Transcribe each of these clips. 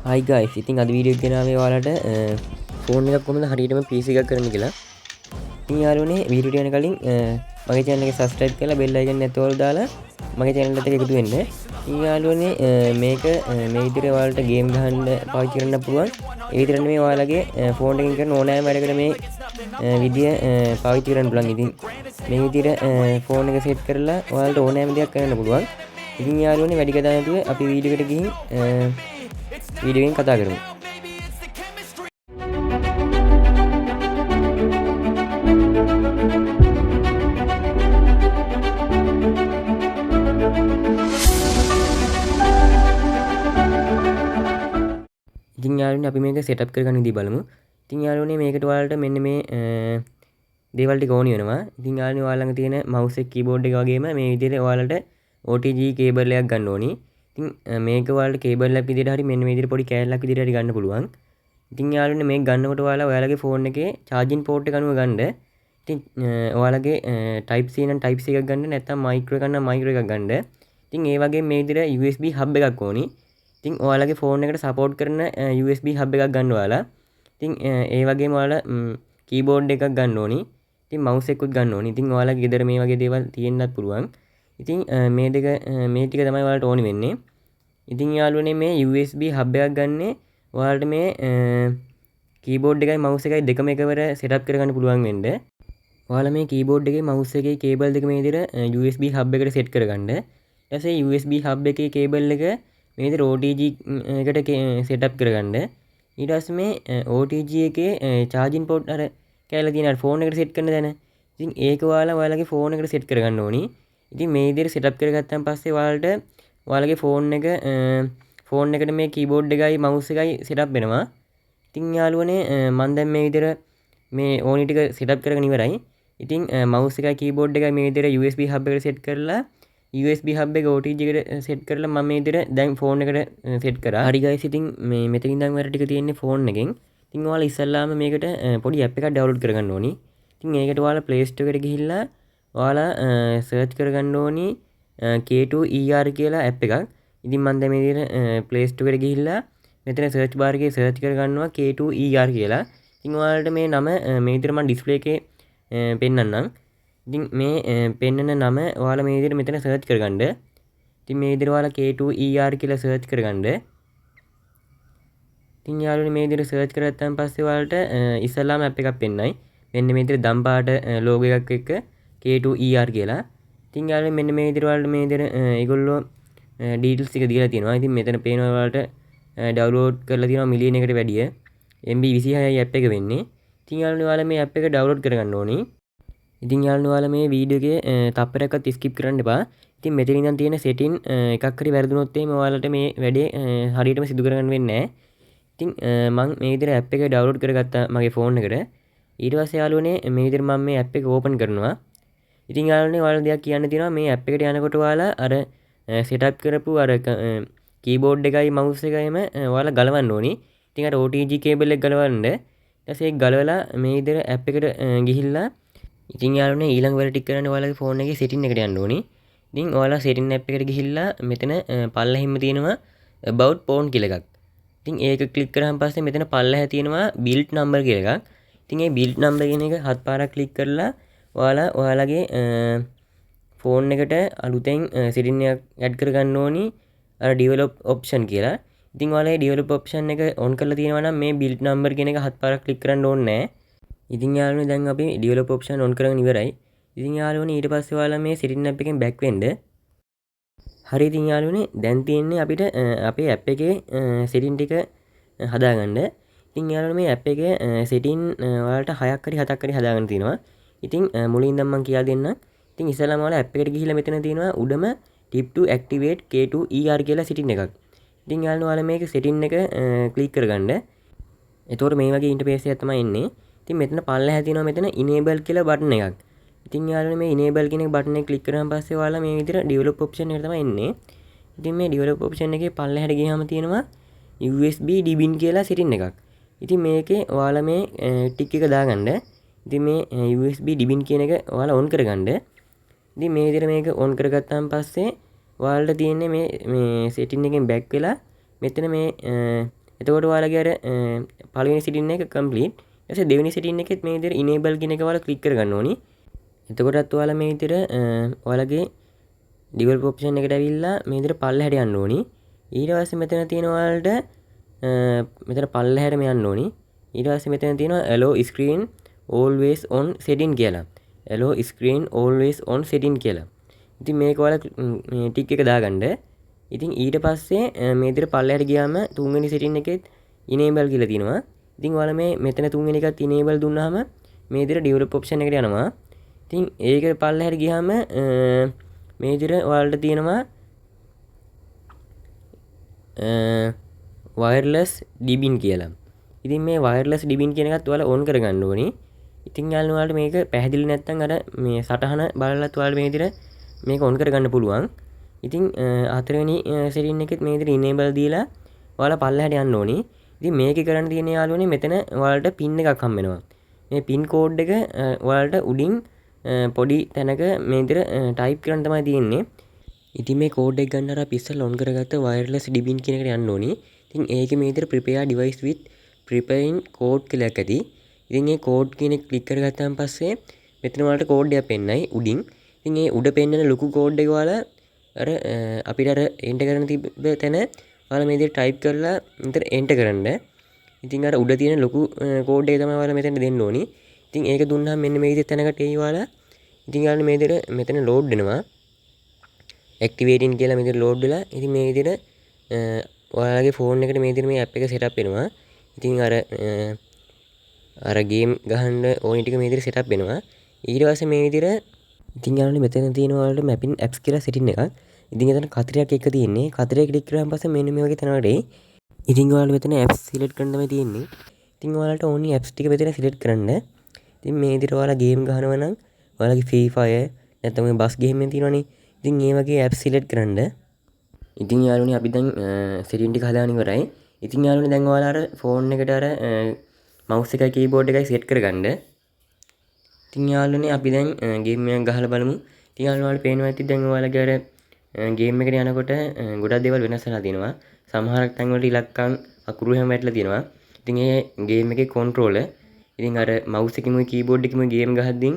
Hi guys, ඉතින් අද video එක ගෙනාවේ ඔයාලට ෆෝන් එකක් කොහොමද හරියටම PC එකක් කරන්න කියලා. ඉතින් යාළුවනේ වීඩියෝ යන කලින් මගේ channel එක subscribe කරලා bell icon එක නැතුවල දාලා මගේ channel එකට එකතු වෙන්න. ඉතින් යාළුවනේ මේක මේ විදිහට ඔයාලට game ගහන්න පාවිච්චි කරන්න පුළුවන්. ඒ විතරක් නෙමෙයි ඔයාලගේ ෆෝන් එකකින් කරන ඕනෑම වැඩකට මේ විදිය පාවිච්චි කරන්න පුළුවන්. ඉතින් මේ විදිහට ෆෝන් එක set කරලා ඔයාලට ඕනෑම දෙයක් කරන්න පුළුවන්. ඉතින් යාළුවනේ වැඩි කතා නැතුව අපි වීඩියෝ එකට ගිහින් වීඩියෝ එකෙන් කතා කරමු. ඉතින් යාළුවනේ අපි මේක setup කරගන්න විදිහ බලමු. ඉතින් යාළුවනේ මේකට ඔයාලට මෙන්න මේ දේවල් ටික ඕනි වෙනවා. ඉතින් යාළුවනේ ඔයාලා ළඟ තියෙන mouse එක keyboard එක වගේම මේ විදිහට ඔයාලට OTG cable එකක් ගන්න ඕනි. ඉතින් මේක ඔයාලට cable එකක් විදිහට හරි මෙන්න මේ විදිහට පොඩි කෑල්ලක් විදිහට හරි ගන්න පුළුවන්. ඉතින් යාළුවනේ මේක ගන්නකොට ඔයාලගේ ෆෝන් එකේ charging port එක අනුව ගන්න. ඉතින් ඔයාලගේ type C නම් type C එකක් ගන්න, නැත්නම් micro එක නම් micro එකක් ගන්න. ඉතින් ඒ වගේම මේ විදිහට USB hub එකක් ඕනි. ඉතින් ඔයාලගේ ෆෝන් එකට support කරන USB hub එකක් ගන්න ඔයාලා. ඉතින් ඒ වගේම ඔයාලා keyboard එකක් ගන්න ඕනි. ඉතින් mouse එකකුත් ගන්න ඕනි. ඉතින් ඔයාලගේ ගෙදර මේ වගේ දේවල් තියෙන්නත් පුළුවන්. ඉතින් මේ ටික තමයි ඔයාලට ඕනි වෙන්නේ. ඉතින් යාළුවනේ මේ USB hub එකක් ගන්නේ ඔයාලට මේ keyboard එකයි mouse එකයි දෙකම එකවර setup කරගන්න පුළුවන් වෙන්න. ඔයාලා මේ keyboard එකේ mouse එකේ cable දෙක මේ විදිහට USB hub එකට set කරගන්න. ඊට පස්සේ USB hub එකේ cable එක මේ විදිහට OTG එකට setup කරගන්න. ඊට පස්සේ මේ OTG එකේ charging port අර කැලේ තියෙන ෆෝන් එකට set කරන දැන. ඉතින් ඒක ඔයාලගේ ෆෝන් එකට set කරගන්න ඕනි. ඉතින් මේ විදිහට setup කරගත්තාන් පස්සේ ඔයාලගේ ෆෝන් එකට මේ keyboard එකයි mouse එකයි setup වෙනවා. ඉතින් යාළුවනේ මම දැන් මේ විදිහට මේ ඕනි ටික setup කරගෙන ඉවරයි. ඉතින් mouse එකයි keyboard එකයි මේ විදිහට USB hub එකට set කරලා USB hub එක OTG එකට set කරලා මම මේ විදිහට දැන් ෆෝන් එකට set කරා. හරි guys, ඉතින් මේ මෙතනින් ඉඳන් වැඩ ටික තියෙන්නේ ෆෝන් එකෙන්. ඉතින් ඔයාලා ඉස්සල්ලාම මේකට පොඩි app එකක් download කරගන්න ඕනි. ඉතින් ඒකට ඔයාලා Play Store එකට ගිහිල්ලා ඔයාලා search කරගන්න ඕනි K2ER කියලා app එකක්. ඉතින් මම දැන් මේ විදිහට Play Store එකට ගිහිල්ලා මෙතන search bar එකේ search කරගන්නවා K2ER කියලා. ඉතින් ඔයාලට මේ නම මේ විදිහට මම display එකේ පෙන්නන්නම්. ඉතින් මේ පෙන්නන නම ඔයාලා මේ විදිහට මෙතන search කරගන්න. ඉතින් මේ විදිහට ඔයාලා K2ER කියලා search කරගන්න. ඉතින් යාළුවනේ මේ විදිහට search කරගත්තාන් පස්සේ ඔයාලට ඉස්සල්ලාම app එකක් පෙන්නයි. මෙන්න මේ විදිහට දම් පාට logo එකක් එක්ක K2ER කියලා. ඉතින් යාළුවනේ මෙන්න මේ විදිහට ඔයාලට මේ විදිහට ඒගොල්ලෝ details ටික දීලා තියෙනවා. ඉතින් මෙතන පේනවා ඔයාලට download කරලා තියෙනවා මිලියන් එකකට වැඩිය. MB 26යි app එක වෙන්නේ. ඉතින් යාළුවනේ ඔයාලා මේ app එක download කරගන්න ඕනි. ඉතින් යාළුවනේ ඔයාලා මේ වීඩියෝ එකේ තප්පරයක්වත් skip කරන්න එපා. ඉතින් මෙතන ඉඳන් තියෙන setting එකක් හරි වැරදුනොත් එහෙම ඔයාලට මේ වැඩේ හරියටම සිදු කරගන්න වෙන්නේ නැහැ. ඉතින් මම මේ විදිහට app එක download කරගත්තා මගේ ෆෝන් එකට. ඊට පස්සේ යාළුවනේ මේ විදිහට මම මේ app එක open කරනවා. ඉතින් යාළුවනේ ඔයාලා දෙයක් කියන්න තියෙනවා. මේ app එකට යනකොට ඔයාලා අර setup කරපු අර keyboard එකයි mouse එකයිම ඔයාලා ගලවන්න ඕනි. ඉතින් අර OTG cable එක ගලවන්න. ඊට පස්සේ ඒක ගලවලා මේ විදිහට app එකට ගිහිල්ලා ඉතින් යාළුවනේ ඊළඟ වැඩ ටික කරන්න ඔයාලගේ ෆෝන් එකේ setting එකට යන්න ඕනි. ඉතින් ඔයාලා setting app එකට ගිහිල්ලා මෙතන පල්ලෙහින්ම තියෙනවා about phone කියලා එකක්. ඉතින් ඒක ක්ලික් කරාන් පස්සේ මෙතන පල්ලෙහා තියෙනවා build number කියලා එකක්. ඉතින් මේ build number කියන එක හත් පාරක් ක්ලික් කරලා ඔයාලගේ ෆෝන් එකට අලුතෙන් setting එකක් add කරගන්න ඕනි අර develop option කියලා. ඉතින් ඔයාලා මේ develop option එක on කරලා තියෙනවා නම් මේ build number කියන එක හත් පාරක් ක්ලික් කරන්න ඕනේ නැහැ. ඉතින් යාළුවනේ දැන් අපි develop option on කරගෙන ඉවරයි. ඉතින් යාළුවනේ ඊට පස්සේ ඔයාලා මේ setting app එකෙන් back වෙන්න. හරි, ඉතින් යාළුවනේ දැන් තියෙන්නේ අපිට අපේ app එකේ setting ටික හදාගන්න. ඉතින් යාළුවනේ මේ app එකේ setting ඔයාලට 6ක් හරි 7ක් හරි හදාගන්න තියෙනවා. ඉතින් මුලින් ඉඳන් මම කියා දෙන්නම්. ඉතින් ඉස්සෙල්ලාම ඔයාලා app එකට ගිහිල්ලා මෙතන තියෙනවා උඩම tip to activate K2ER කියලා setting එකක්. ඉතින් යාළුවනේ ඔයාලා මේක setting එක ක්ලික් කරගන්න. එතකොට මේ වගේ interface එකක් තමයි එන්නේ. ඉතින් මෙතන පල්ලෙහා තියෙනවා මෙතන enable කියලා බටන් එකක්. ඉතින් යාළුවනේ මේ enable කියන බටන් එක ක්ලික් කරාන් පස්සේ ඔයාලා මේ විදිහට develop option එකට තමයි එන්නේ. ඉතින් මේ develop option එකේ පල්ලෙහාට ගියාම තියෙනවා USB dbin කියලා setting එකක්. ඉතින් මේකේ ඔයාලා මේ ටික් එක දාගන්න. ඉතින් මේ USB dbin කියන එක ඔයාලා on කරගන්න. ඉතින් මේ විදිහට මේක on කරගත්තාන් පස්සේ ඔයාලට තියෙන්නේ මේ setting එකෙන් back වෙලා මෙතන මේ එතකොට ඔයාලගේ අර පළවෙනි setting එක complete. ඊට පස්සේ දෙවෙනි setting එකෙත් මේ විදිහට enable කියන එක ඔයාලා click කරගන්න ඕනි. එතකොටත් ඔයාලා මේ විදිහට ඔයාලගේ develop option එකට ඇවිල්ලා මේ විදිහට පල්ලෙහාට යන්න ඕනි. ඊට පස්සේ මෙතන තියෙන ඔයාලට මෙතන පල්ලෙහාටම යන්න ඕනි. ඊට පස්සේ මෙතන තියෙනවා allow screen always on setting කියලා. allow screen always on setting කියලා. ඉතින් මේක ඔයාලා ටික් එක දාගන්න. ඉතින් ඊට පස්සේ මේ විදිහට පල්ලෙහාට ගියාම තුන්වෙනි setting එකෙත් enable කියලා තියෙනවා. ඉතින් ඔයාලා මේ මෙතන තුන්වෙනි එකත් enable දුන්නාම මේ විදිහට develop option එකට යනවා. ඉතින් ඒක පල්ලෙහාට ගියාම මේ විදිහට ඔයාලට තියෙනවා wireless debian කියලා. ඉතින් මේ wireless debian කියන එකත් ඔයාලා on කරගන්න ඕනේ. ඉතින් යාළුවෝ ඔයාලට මේක පැහැදිලි නැත්නම් අර මේ සටහන බලලත් ඔයාලා මේ විදිහට මේක on කරගන්න පුළුවන්. ඉතින් හතරවෙනි setting එකෙත් මේ විදිහට enable දීලා ඔයාලා පල්ලෙහාට යන්න ඕනේ. ඉතින් මේකේ කරන්න තියෙන යාළුවනේ මෙතන ඔයාලට pin එකක් හම්බ වෙනවා. මේ pin code එක ඔයාලට උඩින් පොඩි තැනක මේ විදිහට type කරන්න තමයි තියෙන්නේ. ඉතින් මේ code එක ගන්න අර අපි ඉස්සෙල්ලා on කරගත්ත wireless debian කියන එකට යන්න ඕනේ. ඉතින් ඒකේ මේ විදිහට prepare device with preparing code කියලා එකක් ඇති. ඉතින් මේ code කියන එක click කරගත්තාන් පස්සේ මෙතන ඔයාලට code එකක් පෙන්නයි උඩින්. ඉතින් ඒ උඩ පෙන්නන ලොකු code එක ඔයාලා අර අපිට අර enter කරන්න තිබ්බ තැන ඔයාලා මේ විදිහට type කරලා මෙතන enter කරන්න. ඉතින් අර උඩ තියෙන ලොකු code එක තමයි ඔයාලා මෙතන දෙන්න ඕනි. ඉතින් ඒක දුන්නාම මෙන්න මේ විදිහට තැනකට එයි ඔයාලා. ඉතින් ඔයාලා මේ විදිහට මෙතන load වෙනවා. activating කියලා මේ විදිහට load වෙලා ඉතින් මේ විදිහට ඔයාලගේ phone එකට මේ විදිහට මේ app එක setup වෙනවා. ඉතින් අර game ගහන්න ඕනි ටික මේ විදිහට setup වෙනවා. ඊට පස්සේ මේ විදිහට ඉතින් යාළුවනේ මෙතන තියෙන ඔයාලට mapping apps කියලා setting එකක්. ඉතින් එතන කතරයක් එක තියෙන්නේ. කතරේ ක්ලික් කරාන් පස්සේ මෙන්න මේ වගේ තැනකට එයි. ඉතින් ඔයාලා මෙතන apps select කරන්න තමයි තියෙන්නේ. ඉතින් ඔයාලට ඕනි apps ටික මෙතන select කරන්න. ඉතින් මේ විදිහට ඔයාලා game ගහනවා නම් ඔයාලගේ Free Fire නැත්නම් ඔය බස් ගේම් එකක් තියෙනවනේ. ඉතින් ඒ වගේ apps select කරන්න. ඉතින් යාළුවනේ අපි දැන් setting ටික හදාගෙන ඉවරයි. ඉතින් යාළුවනේ දැන් ඔයාලා අර phone එකට අර mouse එකයි keyboard එකයි set කරගන්න. ඉතින් යාළුවනේ අපි දැන් game එකක් ගහලා බලමු. ඉතින් යාළුවන්ට පේනවා ඇති දැන් ඔයාලගේ අර game එකට යනකොට ගොඩක් දේවල් වෙනස් වෙලා තියෙනවා. සමහරක් තැන් වලට ඉලක්කම් අකුරු හැම වැටලා තියෙනවා. ඉතින් ඒ game එකේ controller ඉතින් අර mouse එකෙමුයි keyboard එකෙමුයි game ගහද්දී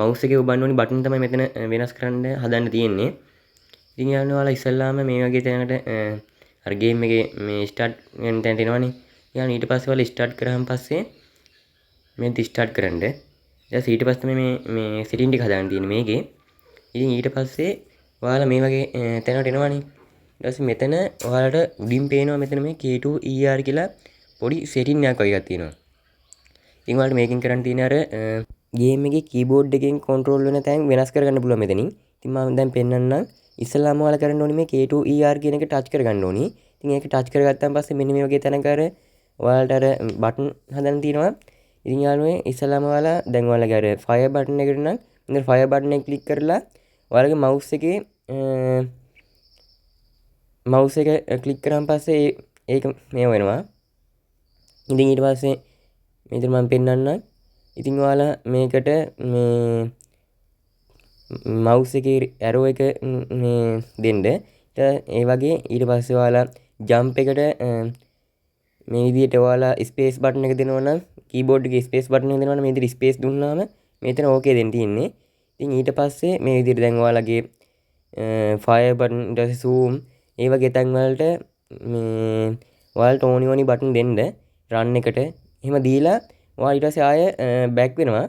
mouse එකේ ඔබන්න ඕනි බටන් තමයි මෙතන වෙනස් කරන්න හදන්න තියෙන්නේ. ඉතින් යාළුවනේ ඔයාලා ඉස්සල්ලාම මේ වගේ තැනකට අර game එකේ මේ start වෙන තැනට එනවනේ. යාළුවනේ ඊට පස්සේ ඔයාලා start කරාන් පස්සේ මේක start කරන්න. ඊට පස්සේ තමයි මේ setting ටික හදාන්න තියෙන්නේ මේකේ. ඉතින් ඊට පස්සේ ඔයාලා මේ වගේ තැනකට එනවනේ. ඊට පස්සේ මෙතන ඔයාලට උඩින් පේනවා මෙතන මේ K2ER කියලා පොඩි setting එකක් වගේ එකක් තියෙනවා. ඉතින් ඔයාලට මේකෙන් කරන්න තියෙන්නේ අර game එකේ keyboard එකෙන් control වෙන තැන් වෙනස් කරගන්න පුළුවන් මෙතනින්. ඉතින් මම දැන් පෙන්නන්නම්. ඉස්සෙල්ලාම ඔයාලා කරන්න ඕනේ මේ K2ER කියන එක touch කරගන්න ඕනේ. ඉතින් ඒක touch කරගත්තාන් පස්සේ මෙන්න මේ වගේ තැනක අර ඔයාලට අර button හදන්න තියෙනවා. ඉතින් යාළුවනේ ඉස්සෙල්ලාම ඔයාලා දැන් ඔයාලගේ අර fire button එකට නම් මෙතන fire button එක click කරලා ඔයාලගේ mouse එකේ mouse එක click කරාන් පස්සේ ඒක මේ වෙනවා. ඉතින් ඊට පස්සේ මේක මම පෙන්නන්නම්. ඉතින් ඔයාලා මේකට මේ mouse එකේ arrow එක මේ දෙන්න. ඒ වගේ ඊට පස්සේ ඔයාලා jump එකට මේ විදිහට ඔයාලා space button එක දෙනවා නම් keyboard එකේ space button එක දෙනවා නම් මේ විදිහට space දුන්නාම මෙතන okay දෙන්න තියෙන්නේ. ඉතින් ඊට පස්සේ මේ විදිහට දැන් ඔයාලගේ fire button ඊට පස්සේ zoom ඒ වගේ තැන් වලට මේ ඔයාලට ඕනි බටන් දෙන්න run එකට. එහෙම දීලා ඔයාලා ඊට පස්සේ ආය back වෙනවා.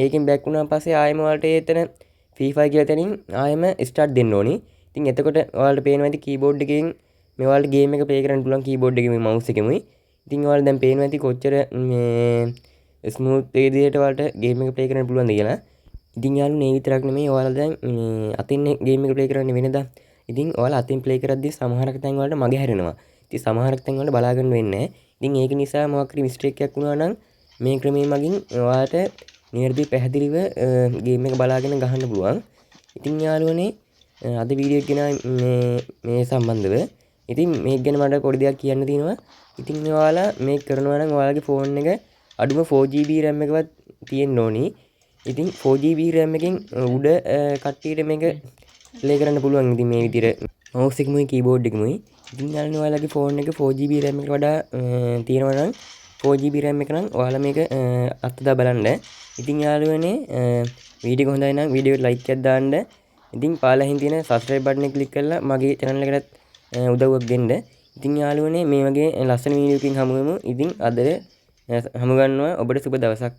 ඒකෙන් back වුණාන් පස්සේ ආයෙම ඔයාලට එතන Free Fire කියලා තැනින් ආයෙම start දෙන්න ඕනි. ඉතින් එතකොට ඔයාලට පේනවා ඇති keyboard එකෙන් මේ ඔයාලට game එක play කරන්න පුළුවන් keyboard එකෙමුයි mouse එකෙමුයි. ඉතින් ඔයාලා දැන් පේනවා ඇති කොච්චර මේ smooth විදිහට ඔයාලට game එක play කරන්න පුළුවන්ද කියලා. ඉතින් යාළුවනේ විතරක් නෙමෙයි ඔයාලා දැන් මේ අතින් game එක play කරන්නේ වෙනදා. ඉතින් ඔයාලා අතින් play කරද්දී සමහරක් තැන් වලට මග හැරෙනවා. ඉතින් සමහරක් තැන් වලට බලා ගන්න වෙන්නේ නැහැ. ඉතින් ඒක නිසා මොකක් හරි mistake එකක් වුණා නම් මේ ක්‍රමයේ මගින් ඔයාලට නිවැරදි පැහැදිලිව game එක බලාගෙන ගහන්න පුළුවන්. ඉතින් යාළුවනේ අද වීඩියෝ එක ගෙනා මේ සම්බන්ධව ඉතින් මේක ගැන මට පොඩි දෙයක් කියන්න තියෙනවා. ඉතින් ඔයාලා මේක කරනවා නම් ඔයාලගේ phone එක අඩුම 4GB RAM එකවත් තියෙන්න ඕනි. ඉතින් 4GB RAM එකෙන් උඩ කට්ටියට මේක play කරන්න පුළුවන්. ඉතින් මේ විදිහට mouse එකෙමුයි keyboard එකෙමුයි. ඉතින් යාළුවනේ ඔයාලගේ ෆෝන් එක 4GB RAM එකට වඩා තියෙනවා නම් 4GB RAM එක නම් ඔයාලා මේක අත්දැක බලන්න. ඉතින් යාළුවනේ වීඩියෝ එක හොඳයි නම් වීඩියෝ එකට ලයික් එකක් දාන්න. ඉතින් පාලහින් තියෙන subscribe button එක click කරලා මගේ channel එකටත් උදව්වක් දෙන්න. ඉතින් යාළුවනේ මේ වගේ ලස්සන වීඩියෝ එකකින් හමු වෙමු. ඉතින් අද හමු ගන්නවා. ඔබට සුබ දවසක්.